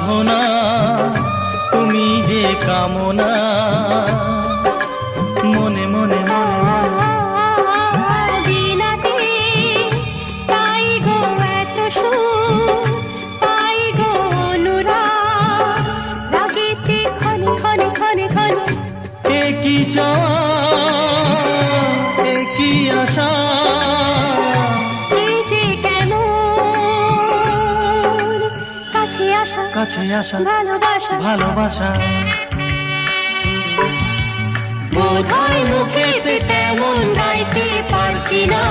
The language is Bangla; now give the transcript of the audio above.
সাধনা, তুমি যে কামনা, মনে মনে মনে দিনাতে পাই গো এত সুখ, পাই গো অনুরাগ, রাগেতে ক্ষণে ক্ষণে ক্ষণে ক্ষণে কি চাওয়া, কি আশা, এই যে কেমন কাছে আসা কাছে আসা ভালোবাসা ভালোবাসা। বোধহয় মুখেতে তেমন গাইতে পারছি না।